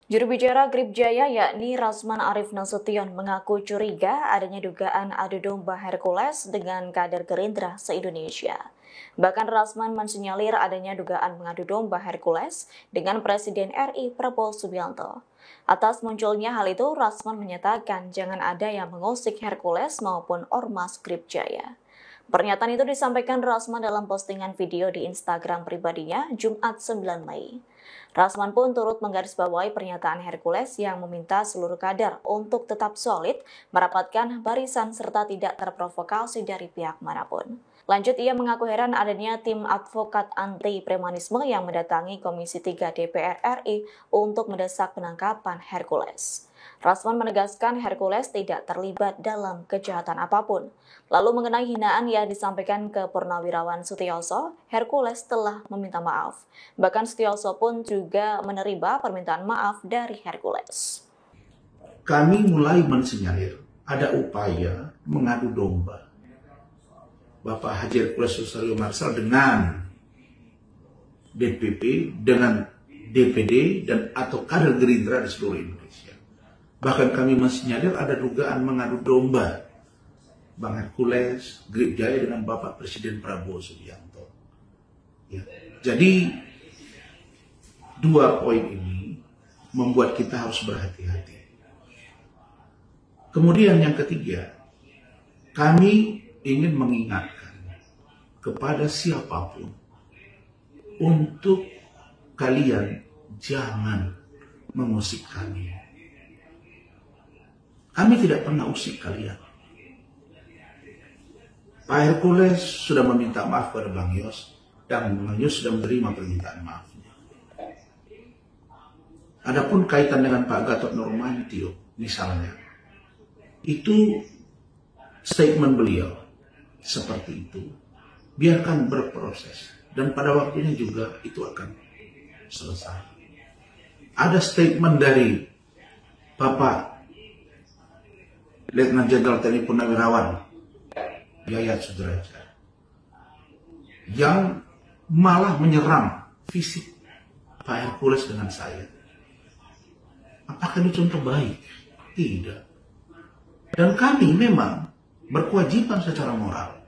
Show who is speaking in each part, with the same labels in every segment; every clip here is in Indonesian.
Speaker 1: Juru bicara Grip Jaya yakni Rasman Arif Nasution mengaku curiga adanya dugaan adu domba Hercules dengan kader Gerindra se-Indonesia. Bahkan Rasman mensinyalir adanya dugaan mengadu domba Hercules dengan Presiden RI Prabowo Subianto. Atas munculnya hal itu, Rasman menyatakan jangan ada yang mengusik Hercules maupun Ormas Grip Jaya. Pernyataan itu disampaikan Rasman dalam postingan video di Instagram pribadinya Jumat 9 Mei. Rasman pun turut menggarisbawahi pernyataan Hercules yang meminta seluruh kader untuk tetap solid, merapatkan barisan serta tidak terprovokasi dari pihak manapun. Lanjut, ia mengaku heran adanya tim advokat anti-premanisme yang mendatangi Komisi 3 DPR RI untuk mendesak penangkapan Hercules. Rasman menegaskan Hercules tidak terlibat dalam kejahatan apapun. Lalu mengenai hinaan yang disampaikan ke Purnawirawan Sutioso, Hercules telah meminta maaf. Bahkan Sutioso pun juga menerima permintaan maaf dari Hercules.
Speaker 2: Kami mulai mensinyalir ada upaya mengadu domba Bapak Haji Hercules Susaryo Marsal dengan DPP, dengan DPD, dan atau kader Gerindra di seluruh Indonesia. Bahkan kami mensinyalir ada dugaan mengadu domba Bang Hercules, Grip Jaya dengan Bapak Presiden Prabowo Subianto. Ya. Jadi dua poin ini membuat kita harus berhati-hati. Kemudian yang ketiga, kami ingin mengingatkan kepada siapapun untuk kalian jangan mengusik kami. Kami tidak pernah usik kalian. Pak Hercules sudah meminta maaf kepada Bang Yos, dan Bang Yos sudah menerima permintaan maafnya. Adapun kaitan dengan Pak Gatot Nurmantio, misalnya, itu statement beliau seperti itu. Biarkan berproses, dan pada waktunya juga itu akan selesai. Ada statement dari Bapak Letnan Jenderal TNI Purnawirawan Yayat Sudrajat yang malah menyerang fisik Pak Hercules dengan saya. Apakah ini contoh baik? Tidak. Dan kami memang berkewajiban secara moral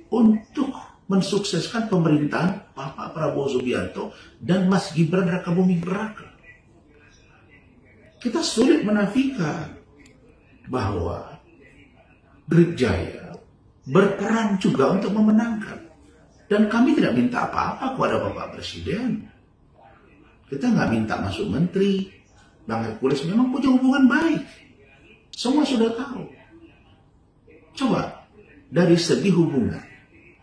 Speaker 2: untuk mensukseskan pemerintahan Bapak Prabowo Subianto dan Mas Gibran Rakabuming Raka. Kita sulit menafikan bahwa Grip Jaya berperan juga untuk memenangkan. Dan kami tidak minta apa-apa kepada Bapak Presiden. Kita nggak minta masuk menteri. Bang Hercules memang punya hubungan baik. Semua sudah tahu. Coba, dari segi hubungan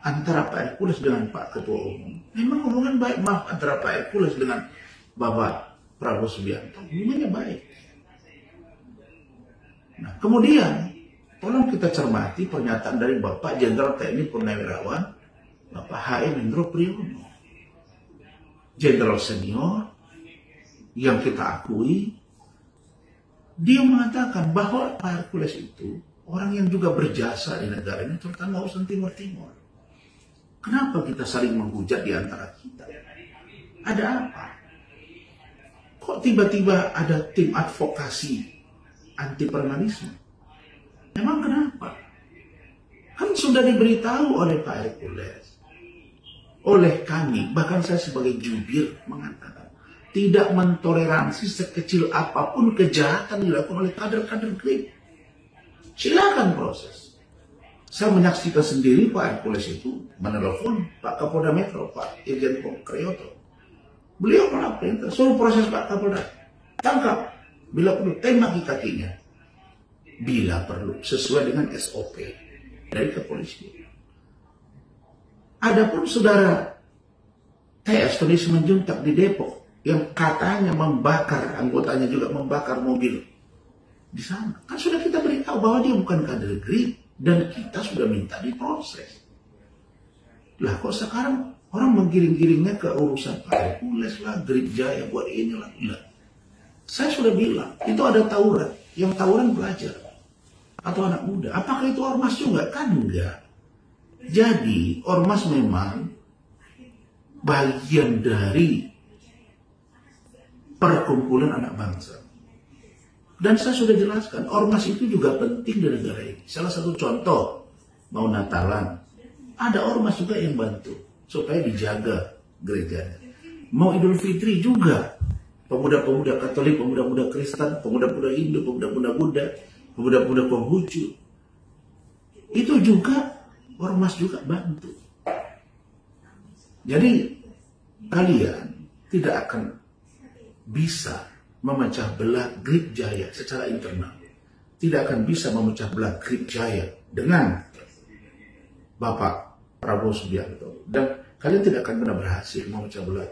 Speaker 2: antara Pak Hercules dengan Pak Ketua Umum, memang hubungan baik. Maaf, antara Pak Hercules dengan Bapak Prabowo Subianto, hubungannya baik. Nah, kemudian tolong kita cermati pernyataan dari Bapak Jenderal TNI Purnawirawan Bapak H.M. Hendro Priyono, Jenderal senior yang kita akui. Dia mengatakan bahwa Pak Hercules itu orang yang juga berjasa di negara ini, terutama urusan Timur Timur. Kenapa kita saling menghujat di antara kita? Ada apa? Kok tiba-tiba ada tim advokasi anti premanisme? Memang kenapa? Kan sudah diberitahu oleh Pak Hercules, oleh kami, bahkan saya sebagai jubir mengatakan tidak mentoleransi sekecil apapun kejahatan dilakukan oleh kader-kader Grip. Silakan proses. Saya menyaksikan sendiri Pak Hercules itu menelepon Pak Kapolda Metro, Pak Irjen Pol Kriyoto. Beliau malah perintah, suruh proses Pak Kapolda. Tangkap. Bila perlu, tembaki kakinya. Bila perlu, sesuai dengan SOP dari kepolisian. Adapun saudara TS Tony Simanjuntak di Depok, yang katanya membakar, anggotanya juga membakar mobil di sana. Kan sudah kita beritahu bahwa dia bukan kader Grip, dan kita sudah minta diproses. Lah kok sekarang orang menggiring-giringnya ke urusan Pak Hercules lah, Grip Jaya buat inilah. Lah. Saya sudah bilang, itu ada tawuran. Yang tawuran pelajar atau anak muda. Apakah itu ormas juga? Kan enggak. Jadi ormas memang bagian dari perkumpulan anak bangsa. Dan saya sudah jelaskan, ormas itu juga penting di negara ini. Salah satu contoh, mau Natalan, ada ormas juga yang bantu supaya dijaga gerejanya. Mau Idul Fitri juga, pemuda-pemuda Katolik, pemuda-pemuda Kristen, pemuda-pemuda Hindu, pemuda-pemuda Buddha, pemuda-pemuda Konghucu, itu juga ormas juga bantu. Jadi kalian tidak akan bisa memecah belah Grip Jaya secara internal. Tidak akan bisa memecah belah Grip Jaya dengan Bapak Prabowo Subianto. Dan kalian tidak akan pernah berhasil memecah belah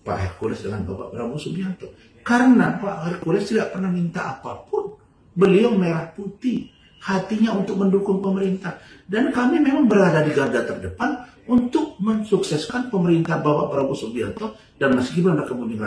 Speaker 2: Pak Hercules dengan Bapak Prabowo Subianto. Karena Pak Hercules tidak pernah minta apapun. Beliau merah putih, hatinya untuk mendukung pemerintah. Dan kami memang berada di garda terdepan untuk mensukseskan pemerintah Bapak Prabowo Subianto dan Mas Gibran Raka Buming Raka.